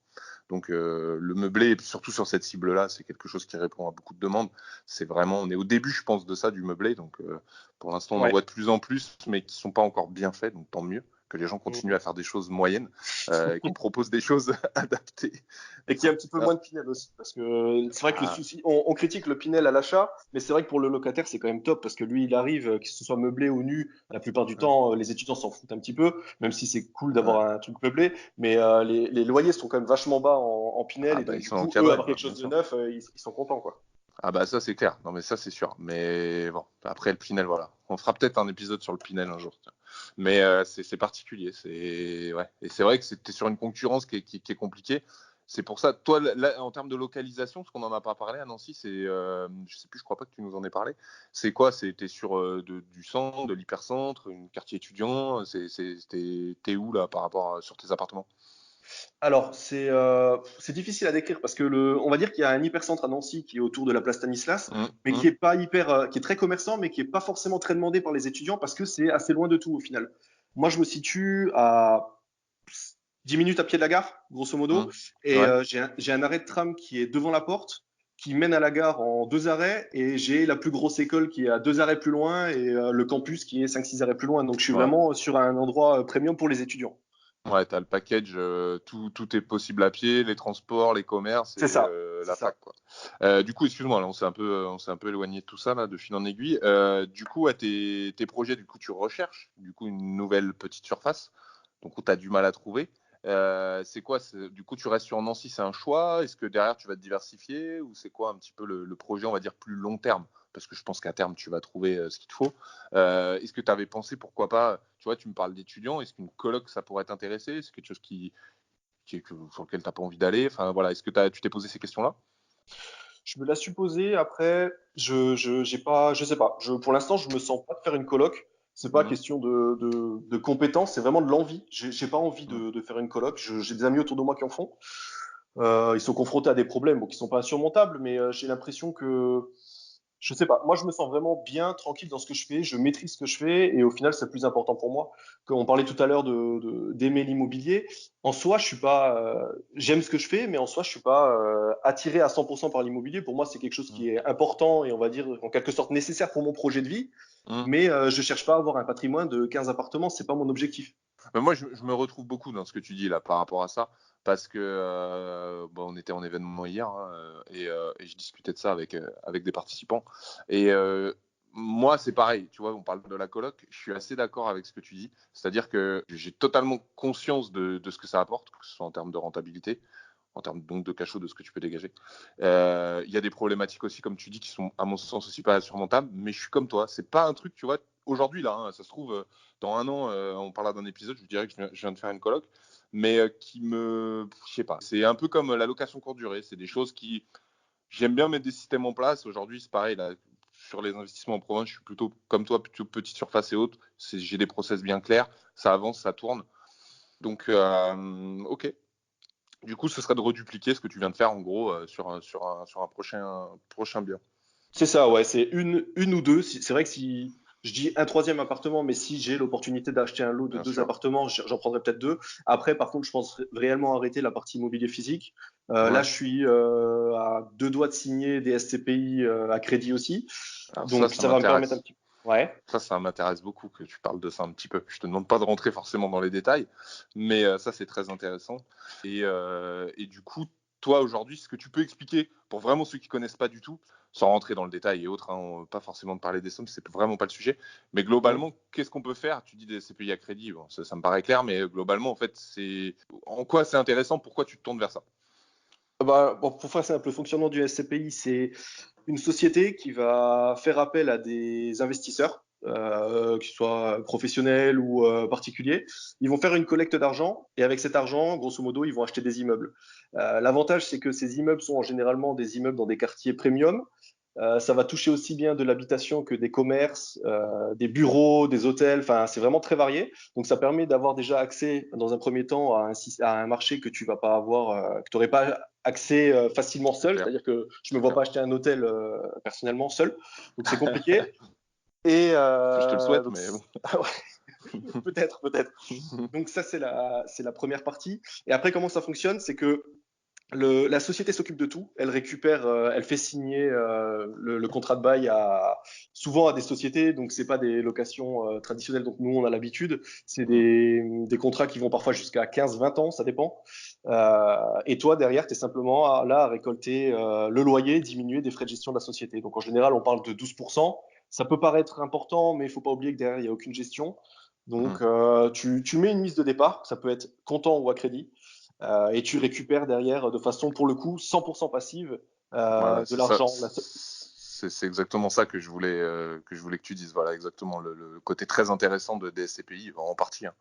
Donc, le meublé, et puis surtout sur cette cible-là, c'est quelque chose qui répond à beaucoup de demandes. C'est vraiment, on est au début, je pense, de ça, du meublé. Donc, pour l'instant, on en Ouais. voit de plus en plus, mais qui ne sont pas encore bien faits. Donc, tant mieux que les gens Ouais. continuent à faire des choses moyennes et qu'on propose des choses adaptées. Et qu'il y a un petit peu Ah, moins de Pinel aussi. Parce que c'est vrai que le ah, souci, on critique le Pinel à l'achat, mais c'est vrai que pour le locataire, c'est quand même top parce que lui, il arrive, que ce soit meublé ou nu, la plupart du ah, temps, les étudiants s'en foutent un petit peu, même si c'est cool ah. d'avoir un truc meublé. Mais les loyers sont quand même vachement bas en Pinel Ah, et bah, donc ils du sont coup, eux, encadrés, avoir ouais, quelque bien chose de sûr. neuf, ils sont contents, quoi. Ah bah ça c'est clair, non mais ça c'est sûr. Mais bon, après le Pinel, voilà. On fera peut-être un épisode sur le Pinel un jour. Tiens. Mais c'est particulier, c'est ouais. Et c'est vrai que c'était sur une concurrence qui est compliquée. C'est pour ça, toi, là, en termes de localisation, parce qu'on n'en a pas parlé à Nancy, je sais plus, je crois pas que tu nous en aies parlé. C'est quoi? T'es sur du centre, de l'hypercentre, un quartier étudiant. T'es où là par rapport sur tes appartements? Alors, c'est difficile à décrire parce que on va dire qu'il y a un hypercentre à Nancy qui est autour de la place Stanislas, Hum, mais qui hum, est pas qui est très commerçant, mais qui est pas forcément très demandé par les étudiants parce que c'est assez loin de tout au final. Moi, je me situe à 10 minutes à pied de la gare, grosso modo, hum. et Ouais. j'ai un arrêt de tram qui est devant la porte, qui mène à la gare en deux arrêts, et j'ai la plus grosse école qui est à deux arrêts plus loin, et le campus qui est 5-6 arrêts plus loin. Donc, je suis Ouais. vraiment sur un endroit premium pour les étudiants. Ouais, tu as le package, tout est possible à pied, les transports, les commerces C'est et ça, c'est la ça. fac, quoi. Du coup, excuse-moi, là, on s'est un peu éloigné de tout ça, là, de fil en aiguille. Du coup, à tes projets, du coup, tu recherches du coup une nouvelle petite surface, donc tu as du mal à trouver. C'est quoi? Du coup, tu restes sur Nancy, c'est un choix? Est-ce que derrière, tu vas te diversifier? Ou c'est quoi un petit peu le projet, on va dire, plus long terme? Parce que je pense qu'à terme, tu vas trouver ce qu'il te faut. Est-ce que tu avais pensé, pourquoi pas, tu vois, tu me parles d'étudiants, est-ce qu'une coloc, ça pourrait t'intéresser? C'est quelque chose sur lequel tu n'as pas envie d'aller? Enfin, voilà, est-ce que tu t'es posé ces questions-là? Je me l'ai supposé. Après, j'ai pas, je sais pas. Pour l'instant, je me sens pas de faire une coloc. C'est pas Mhm, question de compétence, c'est vraiment de l'envie. J'ai pas envie mhm. de faire une coloc. J'ai des amis autour de moi qui en font. Ils sont confrontés à des problèmes, bon, qui sont pas insurmontables, mais j'ai l'impression que, je sais pas, moi je me sens vraiment bien, tranquille dans ce que je fais, je maîtrise ce que je fais, et au final c'est le plus important pour moi. Quand on parlait tout à l'heure d'aimer l'immobilier, en soi je suis pas, j'aime ce que je fais, mais en soi je suis pas attiré à 100% par l'immobilier. Pour moi c'est quelque chose qui est important et on va dire en quelque sorte nécessaire pour mon projet de vie, Mhm. mais je cherche pas à avoir un patrimoine de 15 appartements, c'est pas mon objectif. Moi, je me retrouve beaucoup dans ce que tu dis là par rapport à ça, parce que bon, on était en événement hier, hein, et je discutais de ça avec des participants. Et moi, c'est pareil, tu vois, on parle de la coloc, je suis assez d'accord avec ce que tu dis, c'est-à-dire que j'ai totalement conscience de ce que ça apporte, que ce soit en termes de rentabilité, en termes donc de cachot, de ce que tu peux dégager. Il y a des problématiques aussi, comme tu dis, qui sont à mon sens aussi pas surmontables, mais je suis comme toi, c'est pas un truc, tu vois, aujourd'hui là, hein, ça se trouve, dans un an, on parlera d'un épisode, je vous dirais que je viens de faire une coloc, mais je sais pas, c'est un peu comme la location courte durée, c'est des choses qui, j'aime bien mettre des systèmes en place. Aujourd'hui, c'est pareil, là, sur les investissements en province, je suis plutôt comme toi, plutôt petite surface et autres, j'ai des process bien clairs, ça avance, ça tourne. Donc, ok, du coup, ce serait de redupliquer ce que tu viens de faire en gros sur un prochain bien. C'est ça, ouais, c'est une ou deux. C'est vrai que si je dis un troisième appartement, mais si j'ai l'opportunité d'acheter un lot de Bien deux sûr. appartements, j'en prendrai peut-être deux. Après, par contre, je pense réellement arrêter la partie immobilier physique. Là, Ouais. je suis à deux doigts de signer des SCPI à crédit aussi. Alors Donc, ça ça va me permettre un m'intéresse. petit peu. Ouais. Ça m'intéresse beaucoup que tu parles de ça un petit peu. Je te demande pas de rentrer forcément dans les détails, mais ça, c'est très intéressant. Et du coup, toi, aujourd'hui, ce que tu peux expliquer, pour vraiment ceux qui connaissent pas du tout, sans rentrer dans le détail et autres, hein, pas forcément de parler des sommes, c'est vraiment pas le sujet, mais Mhm. globalement, qu'est-ce qu'on peut faire? Tu dis des CPI à crédit, bon, ça me paraît clair, mais globalement, en fait, en quoi c'est intéressant? Pourquoi tu te tournes vers ça? Bah, bon, pour faire simple, le fonctionnement du SCPI, c'est une société qui va faire appel à des investisseurs, qu'ils soient professionnels ou particuliers. Ils vont faire une collecte d'argent et avec cet argent, grosso modo, ils vont acheter des immeubles. L'avantage, c'est que ces immeubles sont généralement des immeubles dans des quartiers premium. Ça va toucher aussi bien de l'habitation que des commerces, des bureaux, des hôtels. Enfin, c'est vraiment très varié. Donc, ça permet d'avoir déjà accès, dans un premier temps, à un marché que tu vas pas avoir, que tu n'aurais pas accès facilement C'est seul. clair, C'est-à-dire que je me c'est vois clair. pas acheter un hôtel personnellement seul. Donc, c'est compliqué. Et Je te le souhaite, donc, mais bon. ah ouais, peut-être, peut-être. Donc, ça, c'est la première partie. Et après, comment ça fonctionne? C'est que la société s'occupe de tout. Elle récupère, elle fait signer le contrat de bail souvent à des sociétés. Donc c'est pas des locations traditionnelles. Donc nous on a l'habitude. C'est des contrats qui vont parfois jusqu'à 15-20 ans, ça dépend. Et toi derrière, tu es simplement là à récolter le loyer, diminuer des frais de gestion de la société. Donc en général, on parle de 12%. Ça peut paraître important, mais il faut pas oublier que derrière il y a aucune gestion. Donc tu mets une mise de départ. Ça peut être comptant ou à crédit. Et tu récupères derrière de façon, pour le coup, 100% passive Voilà, de c'est ça. l'argent. C'est exactement ça que je voulais que tu dises. Voilà, exactement. Le côté très intéressant de DSCPI, en partie, hein.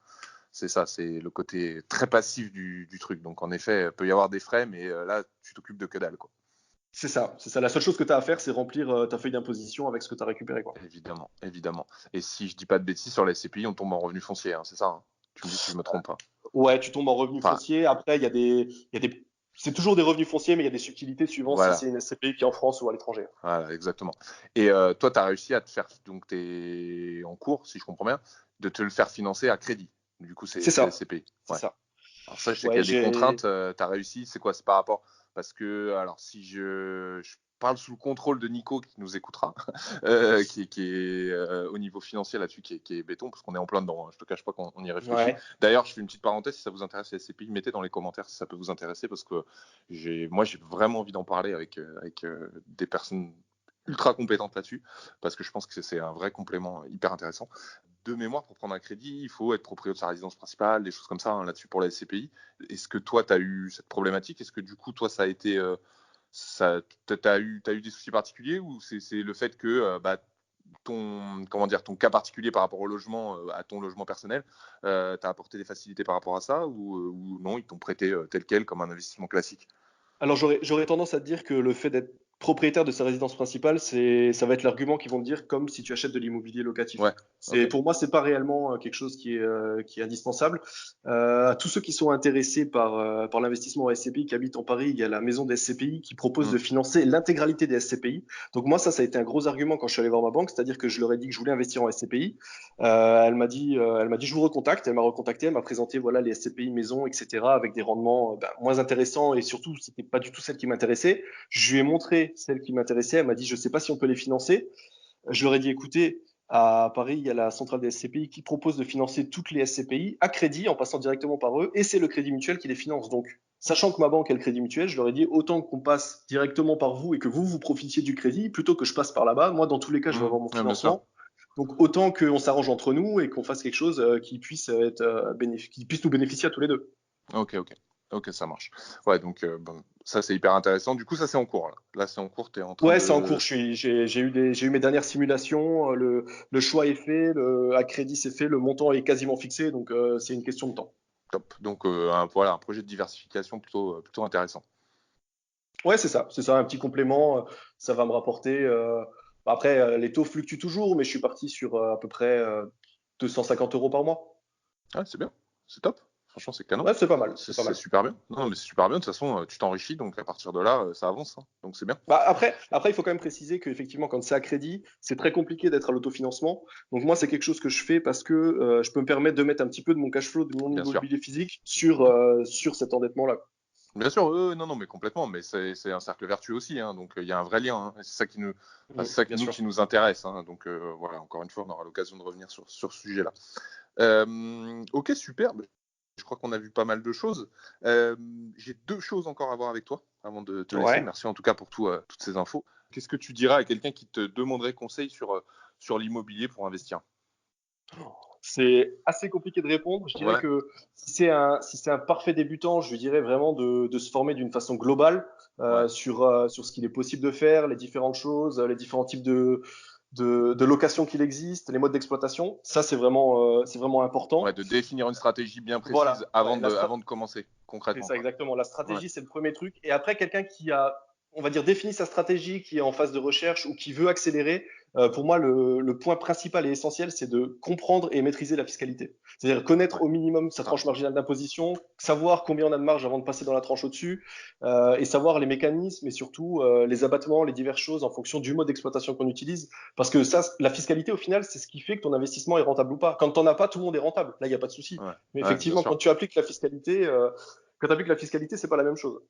C'est ça, c'est le côté très passif du truc. Donc, en effet, il peut y avoir des frais, mais là, tu t'occupes de que dalle, quoi. C'est ça, c'est ça. La seule chose que tu as à faire, c'est remplir ta feuille d'imposition avec ce que tu as récupéré, quoi. Évidemment, évidemment. Et si je dis pas de bêtises, sur la SCPI, on tombe en revenu foncier, hein, c'est ça, hein. Tu me dis si je me trompe pas. Ouais, tu tombes en revenu Enfin, foncier. Après, c'est toujours des revenus fonciers, mais il y a des subtilités suivant si voilà, c'est une SCPI qui est en France ou à l'étranger. voilà, exactement. Et toi, tu as réussi à te faire, donc tu es en cours, si je comprends bien, de te le faire financer à crédit. Du coup, C'est c'est ça, SCPI. c'est Ouais. ça. Alors ça, je sais qu'il y Ouais, a des contraintes, tu as réussi, c'est quoi? C'est par rapport, parce que, alors si parle sous le contrôle de Nico qui nous écoutera, qui est au niveau financier là-dessus, qui est béton, parce qu'on est en plein dedans. Hein. Je te cache pas qu'on y réfléchit. Ouais. D'ailleurs, je fais une petite parenthèse, si ça vous intéresse les SCPI, mettez dans les commentaires si ça peut vous intéresser, parce que moi j'ai vraiment envie d'en parler avec des personnes ultra compétentes là-dessus, parce que je pense que c'est un vrai complément hyper intéressant. De mémoire, pour prendre un crédit, il faut être propriétaire de sa résidence principale, des choses comme ça, hein, là-dessus pour la SCPI. Est-ce que toi, tu as eu cette problématique? Est-ce que du coup, toi, ça a été... t'as eu des soucis particuliers, ou c'est le fait que ton cas particulier par rapport au logement, à ton logement personnel, t'as apporté des facilités par rapport à ça, ou non, ils t'ont prêté tel quel comme un investissement classique? Alors j'aurais tendance à te dire que le fait d'être propriétaire de sa résidence principale, ça va être l'argument qu'ils vont te dire comme si tu achètes de l'immobilier locatif. Ouais, ok. Pour moi, c'est pas réellement quelque chose qui est indispensable. À tous ceux qui sont intéressés par l'investissement en SCPI, qui habitent en Paris, il y a la maison des SCPI qui propose Mm. de financer l'intégralité des SCPI. Donc moi, ça a été un gros argument quand je suis allé voir ma banque, c'est-à-dire que je leur ai dit que je voulais investir en SCPI. Elle m'a dit, je vous recontacte. Elle m'a recontacté, elle m'a présenté voilà les SCPI maison, etc. avec des rendements moins intéressants et surtout, c'était pas du tout celle qui m'intéressait. Je lui ai montré celle qui m'intéressait. Elle m'a dit, je sais pas si on peut les financer. Je leur ai dit, écoutez, à Paris, il y a la centrale des SCPI qui propose de financer toutes les SCPI à crédit en passant directement par eux, et c'est le Crédit Mutuel qui les finance. Donc, sachant que ma banque est le Crédit Mutuel, je leur ai dit autant qu'on passe directement par vous et que vous profitiez du crédit, plutôt que je passe par là-bas. Moi, dans tous les cas, je vais avoir mon Ouais, bien sûr. financement. Donc, autant qu'on s'arrange entre nous et qu'on fasse quelque chose qui puisse qui puisse nous bénéficier à tous les deux. Ok, ok. Ok, ça marche. Ouais, donc bon, ça c'est hyper intéressant. Du coup, ça c'est en cours là. Là, c'est en cours, tu es en train Ouais, c'est en cours. de... J'ai eu mes dernières simulations. Le choix est fait, à crédit c'est fait, le montant est quasiment fixé, donc c'est une question de temps. Top. Donc voilà, un projet de diversification plutôt intéressant. Ouais, c'est ça, un petit complément. Ça va me rapporter. Après, les taux fluctuent toujours, mais je suis parti sur à peu près 250 euros par mois. Ouais, c'est bien, c'est top. Franchement, c'est canon. Ouais, c'est pas mal, c'est pas C'est mal. super bien. Non, mais c'est super bien. De toute façon, tu t'enrichis, donc à partir de là, ça avance. Hein. Donc c'est bien. Bah, après, il faut quand même préciser qu'effectivement, quand c'est à crédit, c'est très compliqué d'être à l'autofinancement. Donc moi, c'est quelque chose que je fais parce que je peux me permettre de mettre un petit peu de mon cash flow, de mon Bien sûr. immobilier physique sur cet endettement-là. Bien sûr, non, non, mais complètement. Mais c'est un cercle vertueux aussi. Hein. Donc il y a un vrai lien. Hein. C'est ça qui nous, c'est ça Bien nous sûr. qui nous intéresse. Hein. Donc voilà, encore une fois, on aura l'occasion de revenir sur ce sujet-là. Ok, super. Je crois qu'on a vu pas mal de choses. J'ai deux choses encore à voir avec toi avant de te laisser. Ouais. Merci en tout cas pour toutes ces infos. Qu'est-ce que tu diras à quelqu'un qui te demanderait conseil sur l'immobilier pour investir? C'est assez compliqué de répondre. Je dirais Ouais, que si c'est un parfait débutant, je lui dirais vraiment de se former d'une façon globale ouais. sur ce qu'il est possible de faire, les différentes choses, les différents types de locations qu'il existe, les modes d'exploitation. Ça, c'est vraiment Ouais, important. de définir une stratégie bien précise Voilà, ouais, avant de commencer c'est concrètement, ça quoi. exactement. La Ouais. stratégie, c'est le premier truc. Et après, quelqu'un qui a, on va dire, défini sa stratégie, qui est en phase de recherche ou qui veut accélérer, pour moi, le point principal et essentiel, c'est de comprendre et maîtriser la fiscalité. C'est-à-dire Ouais, connaître au minimum sa t'as tranche raison. marginale d'imposition, savoir combien on a de marge avant de passer dans la tranche au-dessus, et savoir les mécanismes et surtout les abattements, les diverses choses en fonction du mode d'exploitation qu'on utilise. Parce que ça, la fiscalité, au final, c'est ce qui fait que ton investissement est rentable ou pas. Quand t'en as pas, tout le monde est rentable. Là, il n'y a pas de souci. Ouais, Mais ouais, bien effectivement, sûr. quand tu appliques la fiscalité, c'est pas la même chose.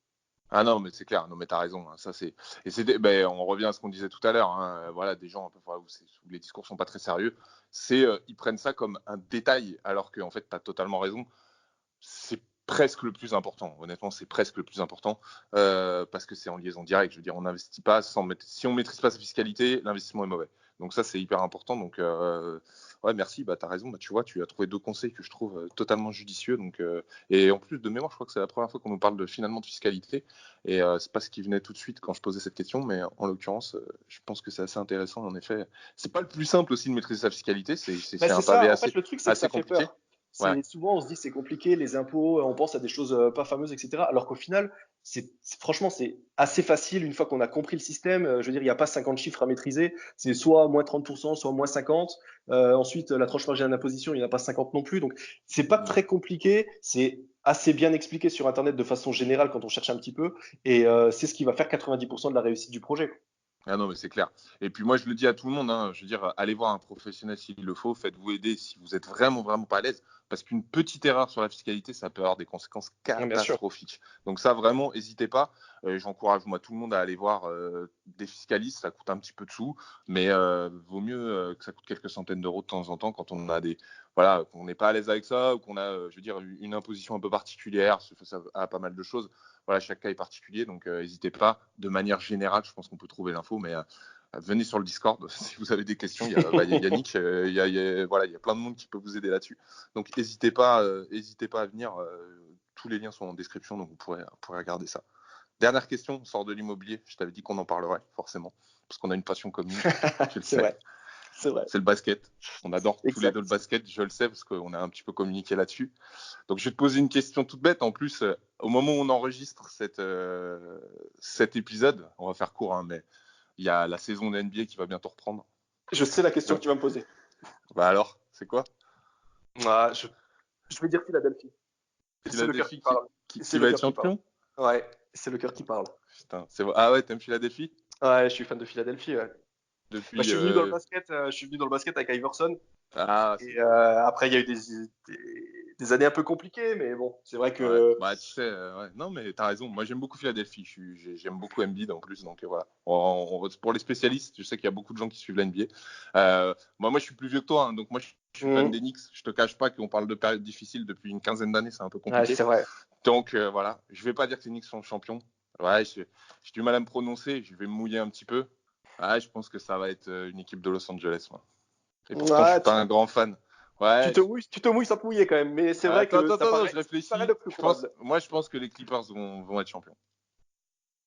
Ah non, mais c'est clair, non, mais t'as raison. Hein. Ça, on revient à ce qu'on disait tout à l'heure. Hein. Voilà, des gens un peu, voilà, où les discours sont pas très sérieux. Ils prennent ça comme un détail, alors qu'en fait, t'as totalement raison. C'est presque le plus important. Honnêtement, c'est presque le plus important parce que c'est en liaison directe. Je veux dire, on n'investit pas si on maîtrise pas sa fiscalité, l'investissement est mauvais. Donc ça, c'est hyper important. Donc ouais, merci. Bah, t'as raison. Bah, tu vois, tu as trouvé deux conseils que je trouve totalement judicieux. Donc et en plus de mémoire, je crois que c'est la première fois qu'on nous parle finalement de fiscalité. Et c'est pas ce qui venait tout de suite quand je posais cette question, mais en l'occurrence, je pense que c'est assez intéressant. En effet, c'est pas le plus simple aussi de maîtriser sa fiscalité. Ben, C'est c'est un pavé ça. En fait, le truc, c'est que assez ça fait compliqué. peur. Ouais, Souvent, on se dit que c'est compliqué, les impôts, on pense à des choses pas fameuses, etc. Alors qu'au final, franchement, c'est assez facile une fois qu'on a compris le système. Je veux dire, il n'y a pas 50 chiffres à maîtriser. C'est soit moins 30%, soit moins 50. Ensuite, la tranche marginale d'imposition, il n'y en a pas 50 non plus. Donc, c'est pas ouais. très compliqué. C'est assez bien expliqué sur Internet de façon générale quand on cherche un petit peu. Et c'est ce qui va faire 90% de la réussite du projet. Ah non, mais c'est clair. Et puis moi, je le dis à tout le monde, hein, je veux dire, allez voir un professionnel s'il le faut, faites-vous aider si vous êtes vraiment, vraiment pas à l'aise, parce qu'une petite erreur sur la fiscalité, ça peut avoir des conséquences Ouais, bien sûr. catastrophiques. Donc ça, vraiment, n'hésitez pas. J'encourage moi tout le monde à aller voir des fiscalistes, ça coûte un petit peu de sous, mais vaut mieux que ça coûte quelques centaines d'euros de temps en temps quand on a voilà, qu'on n'est pas à l'aise avec ça ou qu'on a, je veux dire, une imposition un peu particulière face à pas mal de choses. Voilà, chaque cas est particulier, donc n'hésitez pas. De manière générale, je pense qu'on peut trouver l'info, mais venez sur le Discord si vous avez des questions. Il y a Yannick, voilà, il y a plein de monde qui peut vous aider là-dessus. Donc n'hésitez pas à venir. Tous les liens sont en description, donc vous pourrez regarder ça. Dernière question, on sort de l'immobilier. Je t'avais dit qu'on en parlerait, forcément, parce qu'on a une passion commune. Tu le C'est sais. vrai. C'est vrai. C'est le basket. On adore tous les Exact. deux le basket, je le sais, parce qu'on a un petit peu communiqué là-dessus. Donc, je vais te poser une question toute bête. En plus, au moment où on enregistre cet épisode, on va faire court, hein, mais il y a la saison de NBA qui va bientôt reprendre. Je sais la question que tu vas me poser. Bah alors, c'est quoi? Ah, je vais dire Philadelphie. C'est le cœur qui Philadelphie parle. qui C'est le va être cœur qui parle. champion? Ouais, c'est le cœur qui parle. Putain, ah ouais, t'aimes Philadelphie? Ouais, je suis fan de Philadelphie. Ouais. Bah, je Depuis. suis venu dans le basket. Je suis venu dans le basket avec Iverson. Ah, c'est Et vrai. après, il y a eu des années un peu compliquées, mais bon, c'est vrai Ouais, que. bah tu sais, ouais. Non mais t'as raison. Moi j'aime beaucoup Philadelphie. J'aime beaucoup Embiid en plus, donc voilà. Pour les spécialistes, je sais qu'il y a beaucoup de gens qui suivent l'NBA. Moi je suis plus vieux que toi, hein, donc moi je suis fan des Knicks. Je te cache pas qu'on parle de périodes difficiles depuis une quinzaine d'années, c'est un peu Ouais, compliqué. c'est vrai. Donc voilà, je vais pas dire que les Knicks sont champions. Ouais, j'ai du mal à me prononcer. Je vais me mouiller un petit peu. Ouais, je pense que ça va être une équipe de Los Angeles, moi. Et pourtant je suis Ouais, pas un grand fan. Ouais. tu te mouilles sans te mouiller quand même, mais c'est vrai Attends, que attends, ça attends, paraît, je ça paraît réfléchis. le plus probable. Je pense que les Clippers vont être champions.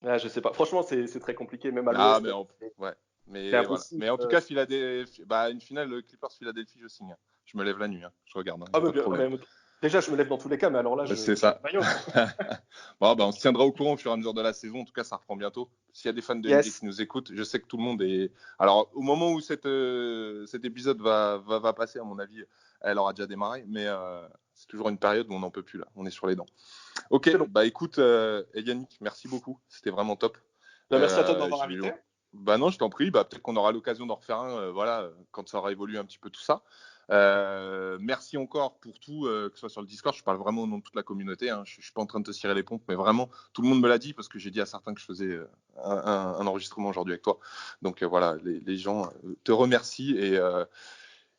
Ouais, je sais pas. Franchement, c'est très compliqué, même à Ah, l'ouest. mais C'est ouais. Mais voilà. impossible. Mais en tout cas, Philadelphie, une finale Clippers-Philadelphie, je signe. Je me lève la nuit, hein. Je regarde, il n'y Ah, a pas de problème. déjà, je me lève dans tous les cas, mais alors là, C'est je suis ça. maillot. Bon, on se tiendra au courant au fur et à mesure de la saison. En tout cas, ça reprend bientôt. S'il y a des fans de NBA Yes. qui nous écoutent, je sais que tout le monde est. Alors, au moment où cet épisode va passer, à mon avis, elle aura déjà démarré. Mais c'est toujours une période où on n'en peut plus, là. On est sur les dents. Ok, C'est long. bah écoute, Yannick, merci beaucoup. C'était vraiment top. Bah, merci à toi de m'avoir J'ai eu. invité. Bah non, je t'en prie. Bah, peut-être qu'on aura l'occasion d'en refaire un, voilà, quand ça aura évolué un petit peu tout ça. Merci encore pour tout, que ce soit sur le Discord. Je parle vraiment au nom de toute la communauté, hein. Je suis pas en train de te cirer les pompes, mais vraiment, tout le monde me l'a dit parce que j'ai dit à certains que je faisais un enregistrement aujourd'hui avec toi. Donc voilà, les gens te remercient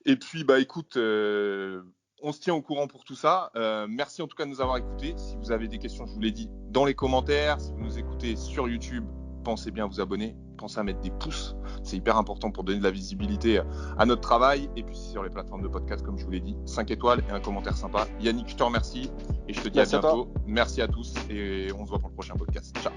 et puis bah écoute. On se tient au courant pour tout ça. Merci en tout cas de nous avoir écoutés. Si vous avez des questions, je vous l'ai dit dans les commentaires. Si vous nous écoutez sur YouTube, pensez bien à vous abonner. Pensez à mettre des pouces. C'est hyper important pour donner de la visibilité à notre travail. Et puis sur les plateformes de podcast, comme je vous l'ai dit, 5 étoiles et un commentaire sympa. Yannick, je te remercie et je te dis Merci à à toi. bientôt. Merci à tous et on se voit pour le prochain podcast. Ciao.